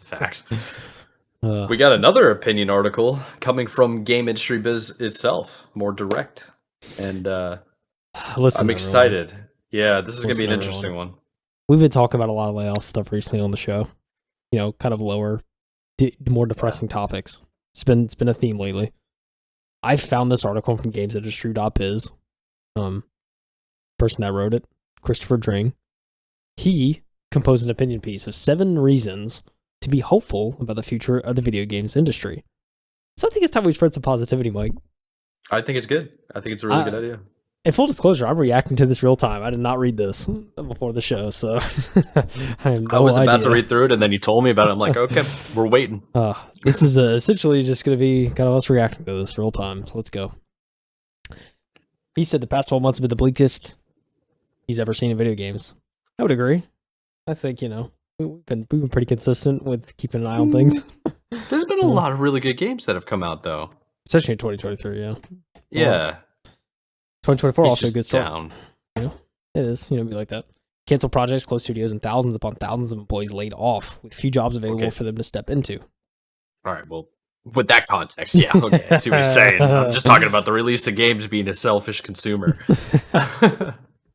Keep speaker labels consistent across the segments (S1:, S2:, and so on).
S1: Facts. We got another opinion article coming from game industry biz itself, more direct. And
S2: Listen,
S1: I'm
S2: everyone.
S1: excited. Yeah, this is going to be an
S2: Listen,
S1: interesting one.
S2: We've been talking about a lot of layoff stuff recently on the show. You know, kind of lower, more depressing topics. It's been a theme lately. I found this article from gamesindustry.biz. Person that wrote it, Christopher Dring. He composed an opinion piece of 7 reasons to be hopeful about the future of the video games industry. So I think it's time we spread some positivity, Mike.
S1: I think it's good. I think it's a really good idea.
S2: In full disclosure, I'm reacting to this real time. I did not read this before the show, so
S1: I was about to read through it, and then you told me about it. I'm like, okay, we're waiting.
S2: This is essentially just going to be kind of us reacting to this real time, so let's go. He said the past 12 months have been the bleakest he's ever seen in video games. I would agree. I think, we've been pretty consistent with keeping an eye on things.
S1: There's been a lot of really good games that have come out, though.
S2: Especially in 2023, yeah.
S1: Yeah.
S2: 2024 also a good start.
S1: Down.
S2: It is, be like that. Cancel projects, close studios, and thousands upon thousands of employees laid off, with few jobs available for them to step into.
S1: All right, well, with that context, yeah, okay, I see what you're saying. I'm just talking about the release of games being a selfish consumer.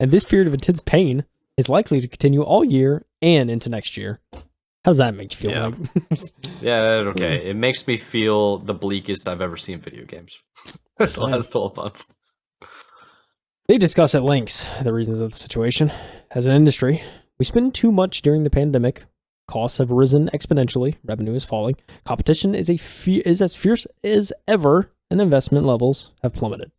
S2: And this period of intense pain is likely to continue all year and into next year. How does that make you feel?
S1: Yeah, okay. It makes me feel the bleakest I've ever seen video games. The last 12 months.
S2: They discuss at length the reasons of the situation. As an industry, we spend too much during the pandemic. Costs have risen exponentially. Revenue is falling. Competition is as fierce as ever, and investment levels have plummeted.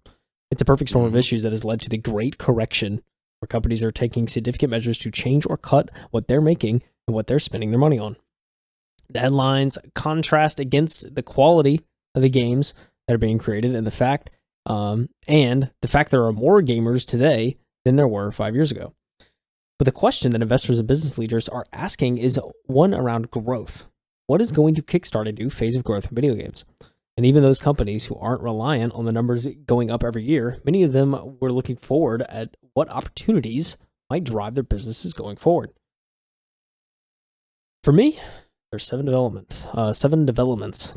S2: It's a perfect storm of issues that has led to the Great Correction, where companies are taking significant measures to change or cut what they're making and what they're spending their money on. The headlines contrast against the quality of the games that are being created and the fact there are more gamers today than there were 5 years ago. But the question that investors and business leaders are asking is one around growth. What is going to kickstart a new phase of growth in video games? And even those companies who aren't reliant on the numbers going up every year, many of them were looking forward at what opportunities might drive their businesses going forward. For me, there's 7 developments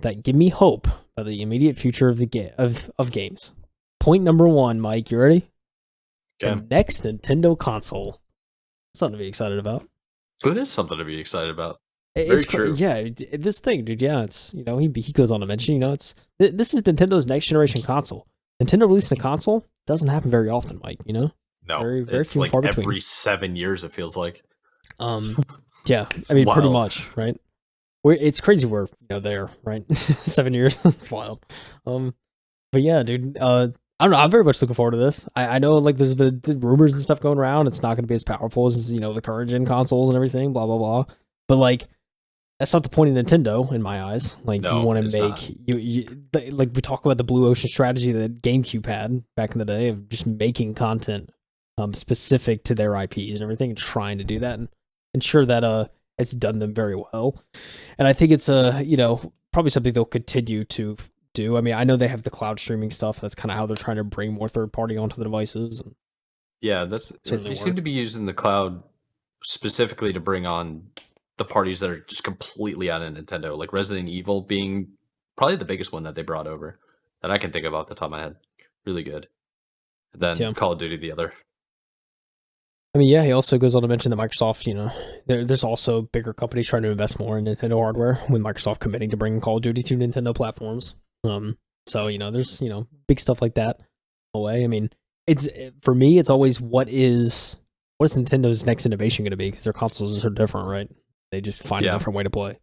S2: that give me hope about the immediate future of games. Point number 1, Mike, you ready?
S1: Okay.
S2: The next Nintendo console. Something to be excited about.
S1: It is something to be excited about. Very true.
S2: Yeah, this thing, dude. Yeah, it's he goes on to mention, this is Nintendo's next generation console. Nintendo releasing a console doesn't happen very often, Mike.
S1: No,
S2: very
S1: it's
S2: few
S1: like
S2: far between.
S1: Every 7 years it feels like.
S2: Yeah, I mean, pretty much, right? It's crazy we're there, right? 7 years, it's wild. But yeah, dude. I don't know. I'm very much looking forward to this. I know, there's been rumors and stuff going around. It's not going to be as powerful as the current gen consoles and everything. Blah blah blah. But that's not the point of Nintendo in my eyes. You want to make we talk about the blue ocean strategy that GameCube had back in the day of just making content specific to their IPs and everything, and trying to do that and ensure that it's done them very well. And I think it's probably something they'll continue to do. I mean, I know they have the cloud streaming stuff. That's kind of how they're trying to bring more third party onto the devices.
S1: Yeah, they seem to be using the cloud specifically to bring on the parties that are just completely out of Nintendo, like Resident Evil being probably the biggest one that they brought over that I can think of off the top of my head. Really good. And then Call of Duty the other.
S2: I mean, yeah, he also goes on to mention that Microsoft, there's also bigger companies trying to invest more in Nintendo hardware, with Microsoft committing to bringing Call of Duty to Nintendo platforms. So, there's, big stuff like that away. I mean, for me, it's always what is Nintendo's next innovation going to be? Because their consoles are so different, right? They just find a different way to play.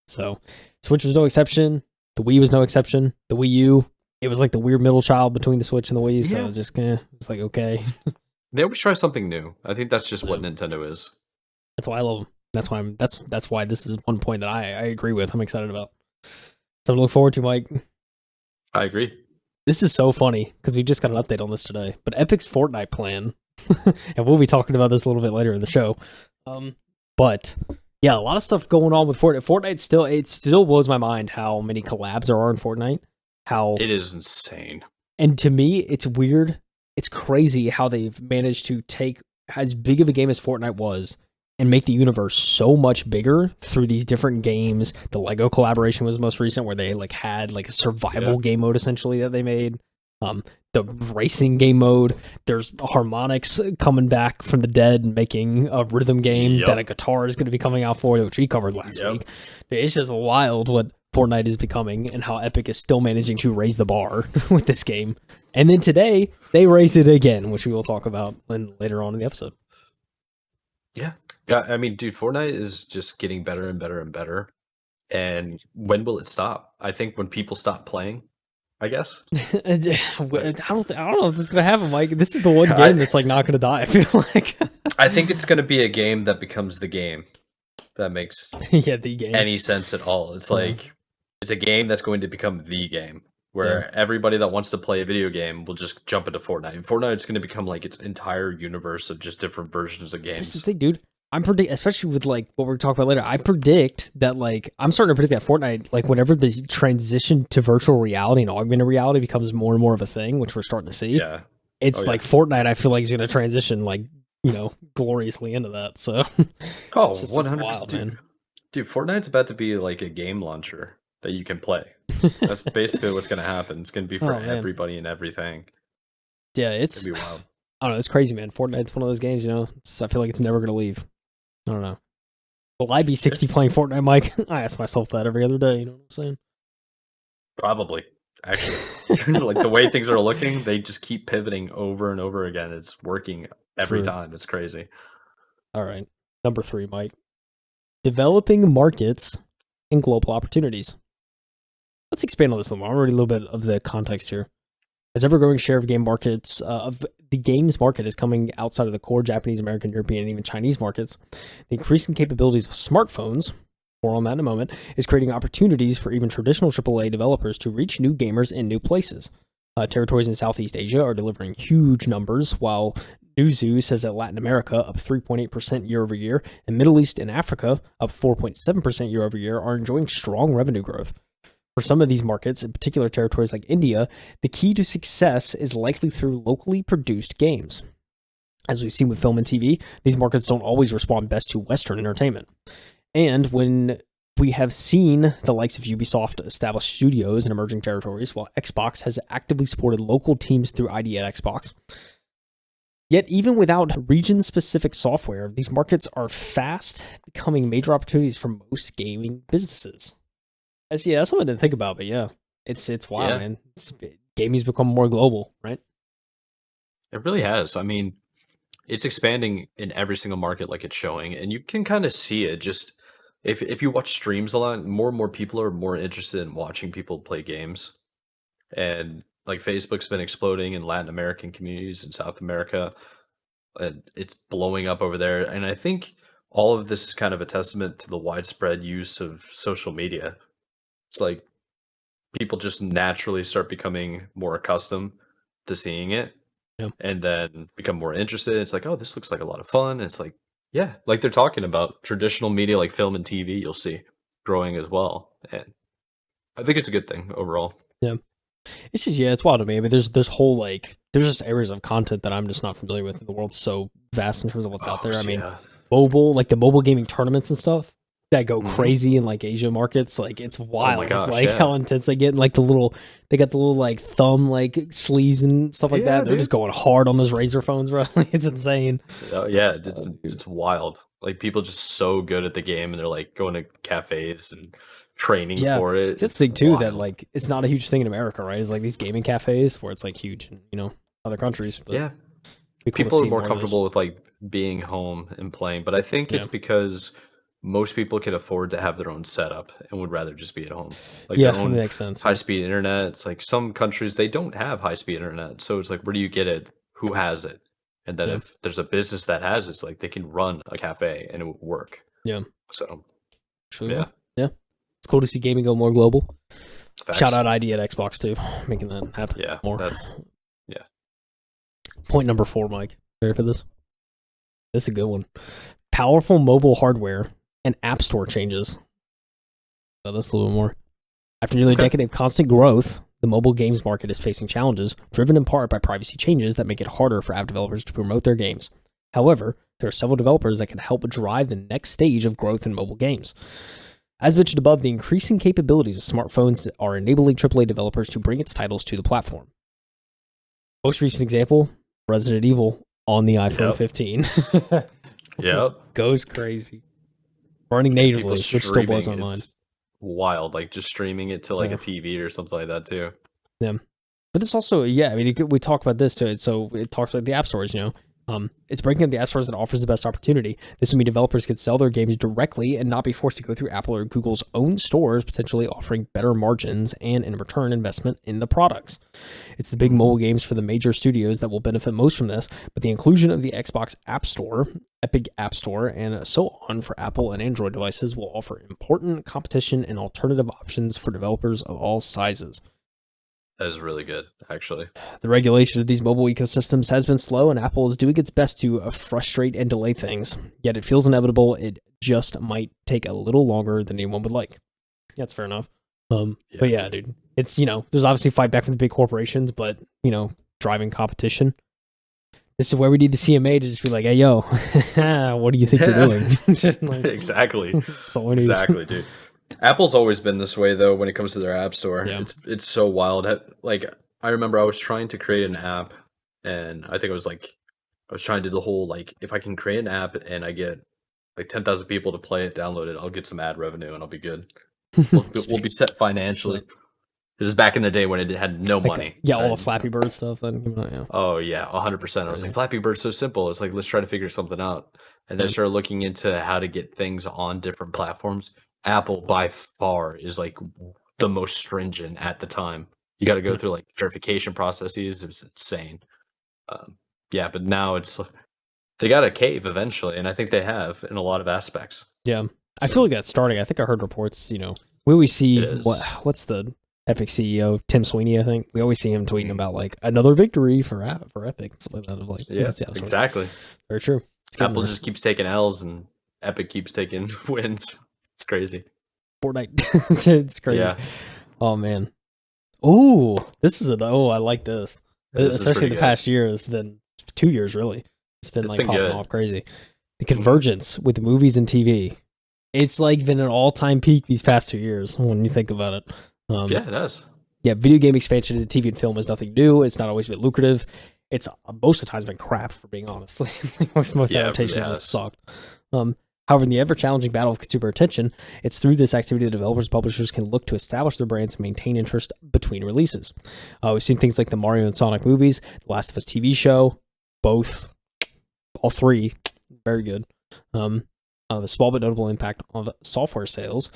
S2: So, Switch was no exception. The Wii was no exception. The Wii U, it was like the weird middle child between the Switch and the Wii. So just it's like, okay.
S1: They always try something new. I think that's just what Nintendo is.
S2: That's why I love them. That's why that's why this is one point that I agree with. I'm excited about. Something to look forward to, Mike.
S1: I agree.
S2: This is so funny because we just got an update on this today. But Epic's Fortnite plan, and we'll be talking about this a little bit later in the show. But yeah, a lot of stuff going on with Fortnite. Fortnite it still blows my mind how many collabs there are in Fortnite. How
S1: it is insane.
S2: And to me, it's weird. It's crazy how they've managed to take as big of a game as Fortnite was and make the universe so much bigger through these different games. The Lego collaboration was most recent, where they like had like a survival game mode essentially that they made. The racing game mode. There's harmonics coming back from the dead and making a rhythm game that a guitar is going to be coming out for, which we covered last week. It's just wild what Fortnite is becoming and how Epic is still managing to raise the bar with this game. And then today they raise it again, which we will talk about later on in the episode.
S1: Yeah, I mean, dude, Fortnite is just getting better and better and better. And when will it stop? I think when people stop playing, I guess.
S2: I don't know if this is gonna happen, Mike. This is the one game that's like not gonna die. I feel like.
S1: I think it's gonna be a game that becomes the game. That makes
S2: the game
S1: any sense at all. It's like it's a game that's going to become the game, where everybody that wants to play a video game will just jump into Fortnite. And Fortnite's going to become like its entire universe of just different versions of games.
S2: This is the thing, dude. Especially with like what we're talking about later, I predict that I'm starting to predict that Fortnite, like whenever this transition to virtual reality and augmented reality becomes more and more of a thing, which we're starting to see.
S1: Yeah.
S2: It's Fortnite, I feel like is going to transition gloriously into that. So
S1: 100%. Dude, Fortnite's about to be like a game launcher that you can play. That's basically what's going to happen. It's going to be for everybody and everything.
S2: Yeah, it's
S1: going to be wild.
S2: I don't know. It's crazy, man. Fortnite's one of those games, I feel like it's never going to leave. I don't know. Will I be 60 playing Fortnite, Mike? I ask myself that every other day. You know what I'm saying?
S1: Probably. Actually, like the way things are looking, they just keep pivoting over and over again. It's working every time. It's crazy.
S2: All right. Number 3, Mike. Developing markets and global opportunities. Let's expand on this a little more. I'm already a little bit of the context here. As ever-growing share of game markets, of the games market is coming outside of the core Japanese, American, European, and even Chinese markets, the increasing capabilities of smartphones, more on that in a moment, is creating opportunities for even traditional AAA developers to reach new gamers in new places. Territories in Southeast Asia are delivering huge numbers, while Newzoo says that Latin America, up 3.8% year over year, and Middle East and Africa, up 4.7% year over year, are enjoying strong revenue growth. For some of these markets, in particular territories like India, the key to success is likely through locally produced games. As we've seen with film and TV, these markets don't always respond best to Western entertainment. And when we have seen the likes of Ubisoft establish studios in emerging territories, while Xbox has actively supported local teams through ID at Xbox. Yet even without region-specific software, these markets are fast becoming major opportunities for most gaming businesses. That's something to think about, but it's wild, man. Gaming's become more global, right?
S1: It really has. I mean, it's expanding in every single market like it's showing, and you can kind of see it. Just if you watch streams a lot, more and more people are more interested in watching people play games. And like Facebook's been exploding in Latin American communities in South America, and it's blowing up over there. And I think all of this is kind of a testament to the widespread use of social media. It's like people just naturally start becoming more accustomed to seeing it and then become more interested. It's like, oh, this looks like a lot of fun. And it's like, yeah, like they're talking about traditional media like film and TV, you'll see growing as well. And I think it's a good thing overall.
S2: Yeah. It's just, it's wild to me. I mean, there's there's just areas of content that I'm just not familiar with. The world's so vast in terms of what's out there. I mean, mobile, like the mobile gaming tournaments and stuff that go crazy in like Asia markets, like it's wild. Oh my gosh, how intense they get. And like they got the little like thumb like sleeves and stuff like that. They're just going hard on those Razer phones, bro. It's insane.
S1: Oh yeah, it's wild. Like people just so good at the game, and they're like going to cafes and training for it.
S2: It's the thing too that like it's not a huge thing in America, right? It's like these gaming cafes where it's like huge in other countries. But
S1: people are more comfortable with like being home and playing, but I think it's because most people can afford to have their own setup and would rather just be at home. Like their own
S2: makes sense.
S1: High-speed internet. It's like some countries, they don't have high-speed internet. So it's like, where do you get it? Who has it? And then if there's a business that has it, it's like they can run a cafe and it would work. Yeah. So,
S2: yeah. It's cool to see gaming go more global. Facts. Shout out ID at Xbox too, making that happen more. Point number 4, Mike. Ready for this? This is a good one. Powerful mobile hardware and app store changes. So that's a little more. After nearly a decade of constant growth, the mobile games market is facing challenges, driven in part by privacy changes that make it harder for app developers to promote their games. However, there are several developers that can help drive the next stage of growth in mobile games. As mentioned above, the increasing capabilities of smartphones are enabling AAA developers to bring its titles to the platform. Most recent example, Resident Evil on the iPhone 15.
S1: Yep.
S2: Goes crazy. Running natively, which still blows my mind.
S1: Wild, like just streaming it to like a TV or something like that too.
S2: Yeah. But this also, I mean, we talk about this too. So it talks about the app stores, it's breaking up the app stores that offers the best opportunity. This would mean developers could sell their games directly and not be forced to go through Apple or Google's own stores, potentially offering better margins and, in return, investment in the products. It's the big mobile games for the major studios that will benefit most from this, but the inclusion of the Xbox App Store, Epic App Store, and so on for Apple and Android devices will offer important competition and alternative options for developers of all sizes.
S1: That is really good, actually.
S2: The regulation of these mobile ecosystems has been slow, and Apple is doing its best to frustrate and delay things. Yet it feels inevitable. It just might take a little longer than anyone would like. That's fair enough. But yeah, dude, it's, there's obviously fight back from the big corporations, but, driving competition. This is where we need the CMA to just be like, hey, yo, what do you think you're doing?
S1: Exactly.
S2: That's all we need.
S1: Exactly, dude. Apple's always been this way, though, when it comes to their app store.
S2: Yeah.
S1: It's so wild. Like, I remember I was trying to create an app, and I think I was trying to do the whole, like, if I can create an app and I get, like, 10,000 people to play it, download it, I'll get some ad revenue, and I'll be good. We'll be set financially. This is back in the day when it had no money.
S2: All the Flappy Bird stuff. Then,
S1: Oh, yeah, 100%. I was like, Flappy Bird's so simple. It's like, let's try to figure something out. And then I started looking into how to get things on different platforms. Apple by far is like the most stringent at the time. You got to go through like verification processes. It was insane. But now they got a cave eventually, and I think they have in a lot of aspects.
S2: Yeah, I feel like that's starting. I think I heard reports. We always see what's the Epic CEO Tim Sweeney. I think we always see him tweeting about like another victory for Epic and stuff like that. Like,
S1: exactly.
S2: Very true.
S1: Apple just keeps taking L's, and Epic keeps taking wins. It's crazy.
S2: Fortnite. It's crazy.
S1: Yeah.
S2: Oh man. Ooh, I like this. Especially the past year. It's been 2 years really. It's been popping off crazy. The convergence with movies and TV. It's like been an all-time peak these past 2 years when you think about it.
S1: It has.
S2: Yeah, video game expansion into TV and film is nothing new. It's not always been lucrative. It's most of the time been crap, for being honest. Most adaptations just sucked. However, in the ever-challenging battle of consumer attention, it's through this activity that developers and publishers can look to establish their brands and maintain interest between releases. We've seen things like the Mario and Sonic movies, The Last of Us TV show, all three, very good. A small but notable impact on software sales.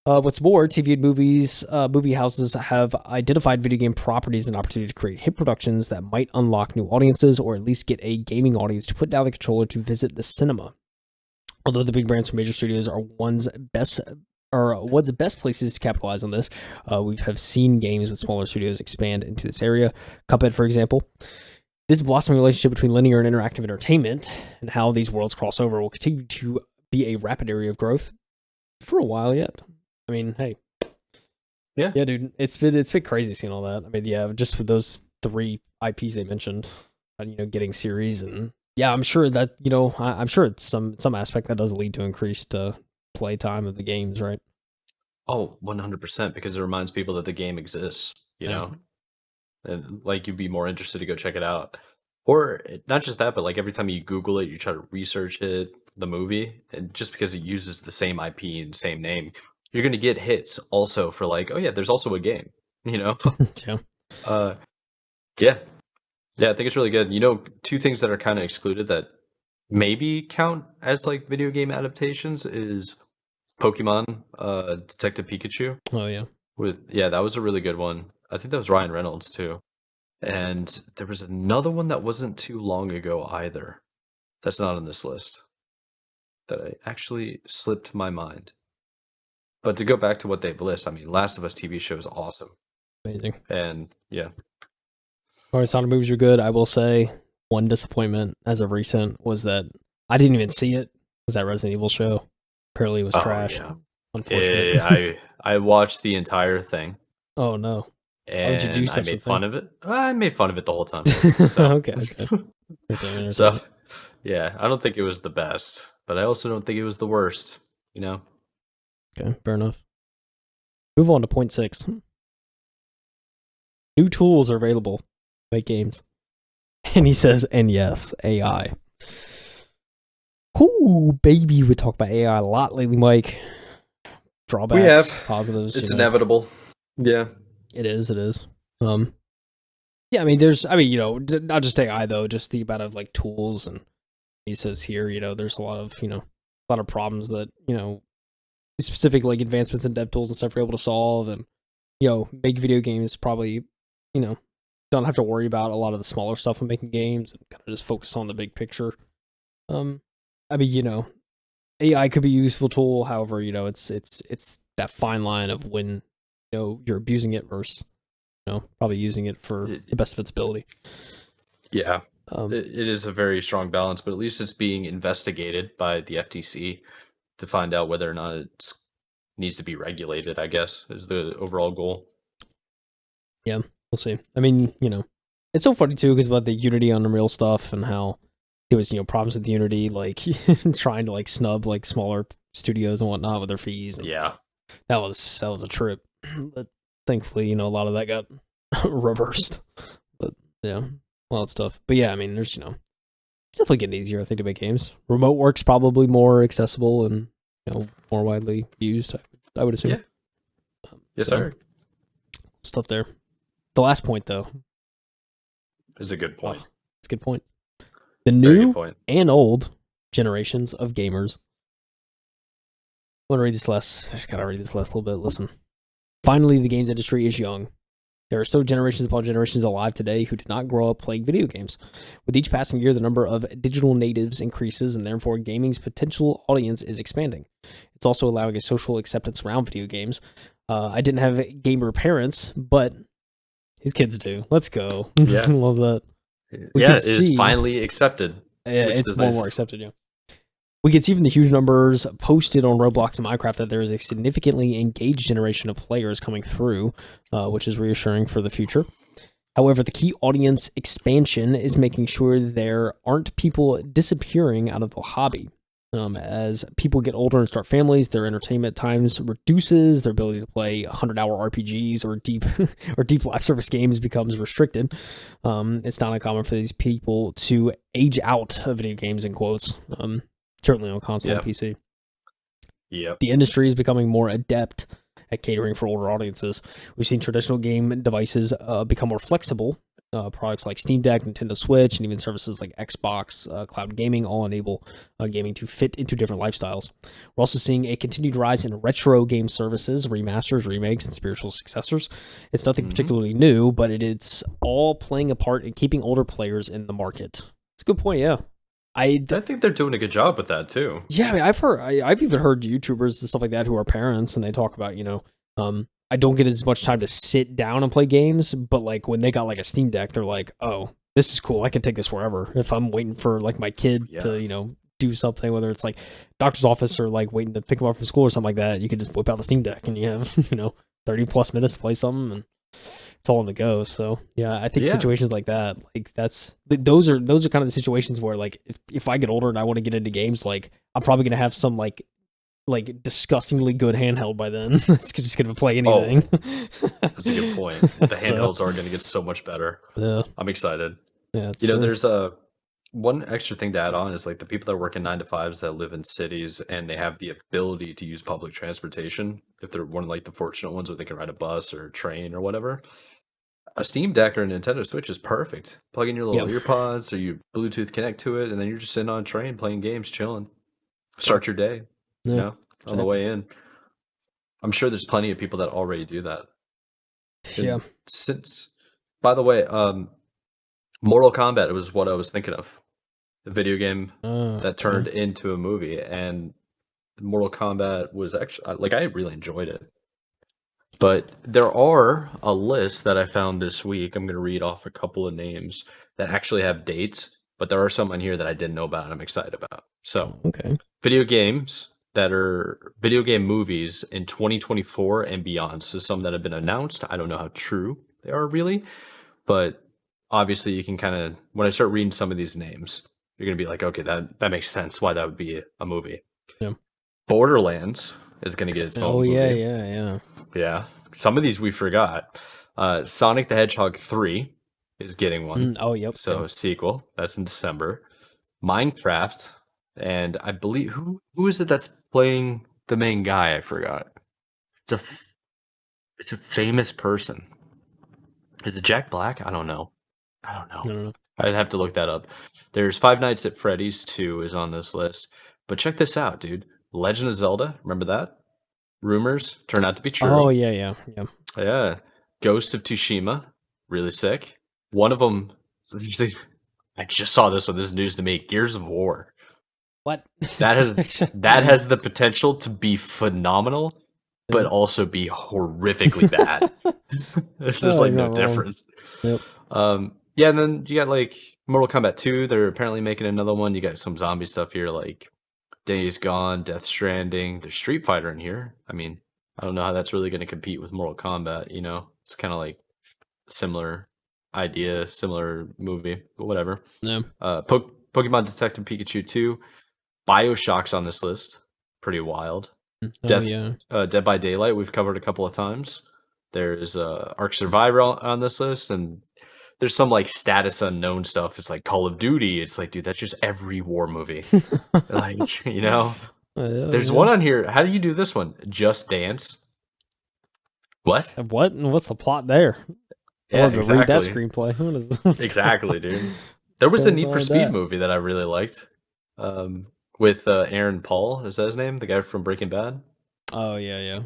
S2: What's more, TV and movie houses have identified video game properties and opportunity to create hit productions that might unlock new audiences, or at least get a gaming audience to put down the controller to visit the cinema. Although the big brands from major studios are one's best places to capitalize on this, we have seen games with smaller studios expand into this area. Cuphead, for example. This blossoming relationship between linear and interactive entertainment and how these worlds cross over will continue to be a rapid area of growth for a while yet. I mean, hey. Yeah, dude. It's been crazy seeing all that. I mean, just for those 3 IPs they mentioned, getting series and I'm sure that, I'm sure it's some aspect that does lead to increased play time of the games, right?
S1: Oh, 100%, because it reminds people that the game exists, know? And like you'd be more interested to go check it out. Or not just that, but like every time you Google it, you try to research it, the movie, and just because it uses the same IP and same name, you're going to get hits also for like, oh yeah, there's also a game,
S2: Yeah.
S1: Yeah, I think it's really good. 2 things that are kind of excluded that maybe count as like video game adaptations is Pokemon, Detective Pikachu.
S2: Oh yeah.
S1: That was a really good one. I think that was Ryan Reynolds too. And there was another one that wasn't too long ago either. That's not on this list. That I actually slipped my mind. But to go back to what they've listed, I mean, Last of Us TV show is awesome.
S2: Amazing.
S1: And yeah.
S2: Sonic movies are good. I will say one disappointment as of recent was that I didn't even see it. Was that Resident Evil show? Apparently it was trash.
S1: Yeah.
S2: Unfortunately.
S1: I watched the entire thing.
S2: Oh no.
S1: And why would you do such I made fun of it. I made fun of it the whole time.
S2: So. Okay.
S1: Yeah, I don't think it was the best, but I also don't think it was the worst. You know?
S2: Okay, fair enough. Move on to point 6. New tools are available to make games. And he says, and yes, AI. Ooh, baby, we talk about AI a lot lately, Mike. Drawbacks,
S1: We have.
S2: positives.
S1: It's inevitable. Yeah.
S2: It is. Yeah, I mean, not just AI though, just the amount of like tools, and he says here, there's a lot of problems that specific like advancements in dev tools and stuff are able to solve, and make video games probably don't have to worry about a lot of the smaller stuff when making games and kind of just focus on the big picture. I mean, AI could be a useful tool, however, it's that fine line of when you're abusing it versus probably using it for the best of its ability.
S1: Yeah. It is a very strong balance, but at least it's being investigated by the FTC to find out whether or not it needs to be regulated, I guess, is the overall goal.
S2: Yeah, we'll see. I mean, it's so funny too because about the Unity on Unreal stuff and how there was problems with Unity, like trying to like snub like smaller studios and whatnot with their fees. And
S1: yeah,
S2: that was a trip. But thankfully, a lot of that got reversed. But yeah, a lot of stuff. But yeah, I mean, there's it's definitely getting easier, I think, to make games. Remote work's probably more accessible and more widely used, I would assume.
S1: Yeah. Yes, sir.
S2: Stuff there. The last point, though,
S1: is a good point.
S2: It's a good point. The new and old generations of gamers. I want to read this last. I just gotta read this last little bit. Listen. Finally, the games industry is young. There are still generations upon generations alive today who did not grow up playing video games. With each passing year, the number of digital natives increases, and therefore gaming's potential audience is expanding. It's also allowing a social acceptance around video games. I didn't have gamer parents, but his kids do. Let's go.
S1: Yeah.
S2: Love that.
S1: It is finally accepted.
S2: Yeah, it's more accepted, yeah. We can see from the huge numbers posted on Roblox and Minecraft that there is a significantly engaged generation of players coming through, which is reassuring for the future. However, the key audience expansion is making sure there aren't people disappearing out of the hobby. As people get older and start families, their entertainment times reduces, their ability to play 100-hour RPGs or deep live service games becomes restricted. It's not uncommon for these people to age out of video games, in quotes. Certainly on console and PC.
S1: Yep.
S2: The industry is becoming more adept at catering for older audiences. We've seen traditional game devices become more flexible. Products like Steam Deck, Nintendo Switch, and even services like Xbox, cloud gaming all enable gaming to fit into different lifestyles. We're also seeing a continued rise in retro game services, remasters, remakes, and spiritual successors. It's nothing particularly new, but it's all playing a part in keeping older players in the market. It's a good point, yeah.
S1: I think they're doing a good job with that too.
S2: Yeah, I mean, I've even heard YouTubers and stuff like that who are parents, and they talk about, I don't get as much time to sit down and play games, but like when they got like a Steam Deck, they're like, oh, this is cool. I can take this wherever. If I'm waiting for like my kid to, do something, whether it's like doctor's office or like waiting to pick them up from school or something like that, you can just whip out the Steam Deck and you have, 30 plus minutes to play something, and it's all on the go. So yeah, I think situations like that, like those are kind of the situations where like if I get older and I want to get into games, like I'm probably gonna have some like disgustingly good handheld by then. It's just gonna play anything.
S1: That's a good point. The handhelds are gonna get so much better.
S2: Yeah,
S1: I'm excited.
S2: Yeah,
S1: there's one extra thing to add on is like the people that work in 9-to-5s that live in cities and they have the ability to use public transportation. If they're one of like the fortunate ones where they can ride a bus or a train or whatever, a Steam Deck or a Nintendo Switch is perfect. Plug in your little earpods or you Bluetooth connect to it, and then you're just sitting on a train playing games, chilling. Start your day, on the way in. I'm sure there's plenty of people that already do that.
S2: Yeah.
S1: By the way, Mortal Kombat was what I was thinking of. The video game that turned into a movie, and Mortal Kombat was actually like I really enjoyed it. But there are a list that I found this week. I'm going to read off a couple of names that actually have dates, but there are some on here that I didn't know about and I'm excited about. So, video games that are video game movies in 2024 and beyond. So some that have been announced. I don't know how true they are really, but obviously you can kind of, when I start reading some of these names, you're gonna be like, okay, that makes sense why that would be a movie.
S2: Yeah.
S1: Borderlands is gonna get its own
S2: Oh
S1: movie.
S2: yeah.
S1: Yeah. Some of these we forgot. Sonic the Hedgehog 3 is getting one.
S2: Oh yep.
S1: So sequel. That's in December. Minecraft, and I believe who is it that's playing the main guy? I forgot. It's a famous person. Is it Jack Black? I don't know.
S2: No.
S1: I'd have to look that up. There's Five Nights at Freddy's 2 is on this list. But check this out, dude. Legend of Zelda, remember that? Rumors turn out to be true.
S2: Oh yeah.
S1: Yeah. Ghost of Tsushima, really sick. One of them, I just saw this one. This is news to me. Gears of War.
S2: What?
S1: That has the potential to be phenomenal, but also be horrifically bad. There's just like no difference.
S2: Yep.
S1: Yeah, and then you got like Mortal Kombat 2. They're apparently making another one. You got some zombie stuff here, like Days Gone, Death Stranding. There's Street Fighter in here. I mean, I don't know how that's really going to compete with Mortal Kombat. You know, it's kind of like similar idea, similar movie, but whatever.
S2: Yeah.
S1: Pokemon Detective Pikachu 2. BioShock's on this list. Pretty wild. Dead by Daylight, we've covered a couple of times. There's Ark Survivor on this list, and there's some like status unknown stuff. It's like Call of Duty. It's like, dude, that's just every war movie. Like, you know, there's one on here. How do you do this one? Just Dance. What?
S2: What? What's the plot there?
S1: Yeah,
S2: exactly. Read that screenplay. What is this?
S1: Exactly, dude. There was a Need for Speed movie that I really liked. With Aaron Paul, is that his name? The guy from Breaking Bad?
S2: Oh, yeah.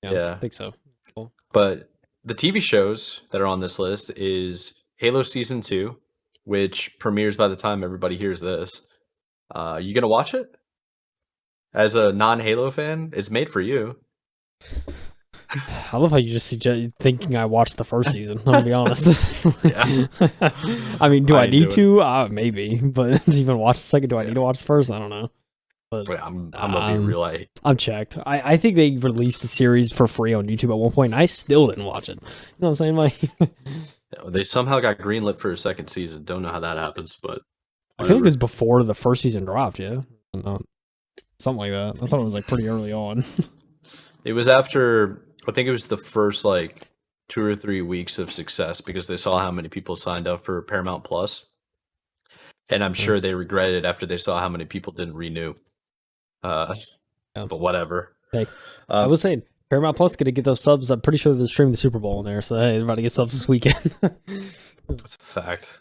S2: I think so. Cool.
S1: But the TV shows that are on this list is Halo Season 2, which premieres by the time everybody hears this. You gonna watch it? As a non-Halo fan, it's made for you.
S2: I love how you just suggest thinking I watched the first season. I'll be honest.
S1: Yeah.
S2: I mean, do I need to? Maybe, but to even watch the second, do I need to watch the first? I don't know. But
S1: I'm gonna be real.
S2: I'm checked. I think they released the series for free on YouTube at one point, and I still didn't watch it. You know what I'm saying? Like,
S1: they somehow got greenlit for a second season. Don't know how that happens, but
S2: I feel like it was before the first season dropped. Yeah, something like that. I thought it was like pretty early on.
S1: It was after. I think it was the first like 2 or 3 weeks of success because they saw how many people signed up for Paramount Plus, and I'm sure they regretted after they saw how many people didn't renew. But whatever.
S2: Hey, I was saying Paramount Plus gonna get those subs. I'm pretty sure they're streaming the Super Bowl in there, so hey, they're about to get subs this weekend.
S1: That's a fact.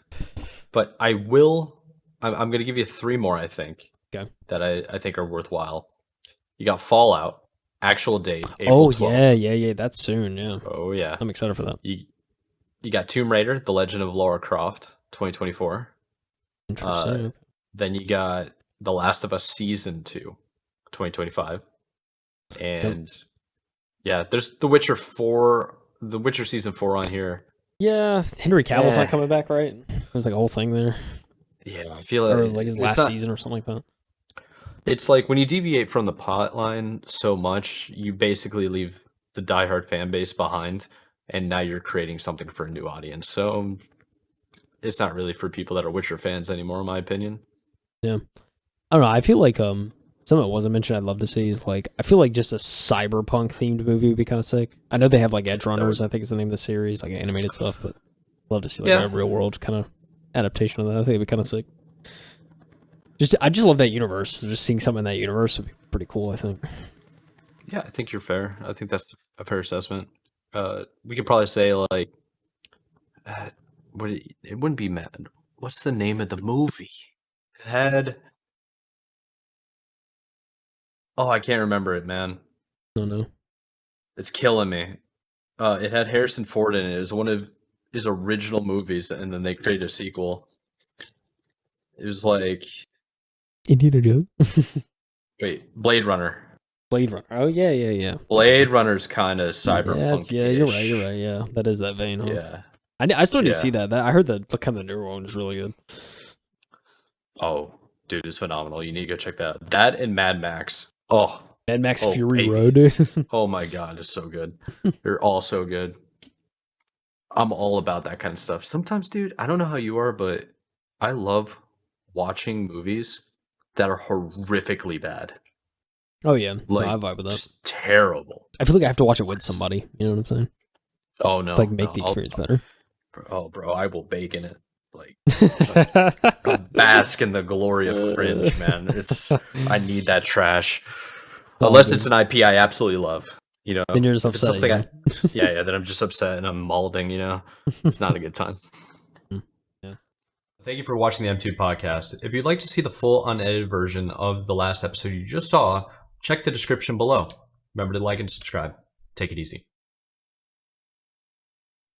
S1: But I will. I'm gonna give you 3 more. I think.
S2: Okay.
S1: That I think are worthwhile. You got Fallout. Actual date, April 12th.
S2: Yeah. That's soon, yeah.
S1: Oh, yeah.
S2: I'm excited for that.
S1: You got Tomb Raider, The Legend of Lara Croft, 2024.
S2: Interesting.
S1: Then you got The Last of Us Season 2, 2025. And, yeah, there's The Witcher Season 4 on here.
S2: Yeah, Henry Cavill's not coming back, right? There's like a whole thing there.
S1: Yeah, I feel like...
S2: Or it was like his last season or something like that.
S1: It's like when you deviate from the plot line so much, you basically leave the diehard fan base behind, and now you're creating something for a new audience. So it's not really for people that are Witcher fans anymore, in my opinion.
S2: Yeah, I don't know. I feel like something that wasn't mentioned I'd love to see is like I feel like just a cyberpunk themed movie would be kind of sick. I know they have like Edge Runners, I think is the name of the series, like animated stuff, but I'd love to see like a real world kind of adaptation of that. I think it'd be kind of sick. I just love that universe. Just seeing something in that universe would be pretty cool, I think.
S1: Yeah, I think you're fair. I think that's a fair assessment. We could probably say like, it wouldn't be mad. What's the name of the movie? It had. Oh, I can't remember it, man.
S2: No.
S1: It's killing me. It had Harrison Ford in it. It was one of his original movies, and then they created a sequel. It was like.
S2: Indiana Jones?
S1: Wait, Blade Runner.
S2: Blade Runner. Oh, yeah.
S1: Blade Runner's kind of cyberpunk.
S2: Yeah, you're right. Yeah, that is that vein, huh?
S1: Yeah.
S2: I still need to see that. I heard that kind of the newer one is really good.
S1: Oh, dude, it's phenomenal. You need to go check that out. That and Mad Max. Oh.
S2: Mad Max Fury Road, dude.
S1: Oh my god, it's so good. They're all so good. I'm all about that kind of stuff. Sometimes, dude, I don't know how you are, but I love watching movies that are horrifically bad.
S2: Oh yeah,
S1: Like,
S2: no, I vibe with that.
S1: Just terrible.
S2: I feel like I have to watch it with somebody. You know what I'm saying?
S1: Oh no,
S2: To, like make the experience better.
S1: Bro, I will bake in it. Like, I'll bask in the glory of cringe, man. I need that trash. Unless it's an IP I absolutely love. You know,
S2: then you're just upset.
S1: Yeah, then I'm just upset and I'm malding. You know, it's not a good time.
S2: Yeah.
S1: Thank you for watching the M2 podcast. If you'd like to see the full unedited version of the last episode you just saw, check the description below. Remember to like and subscribe. Take it easy.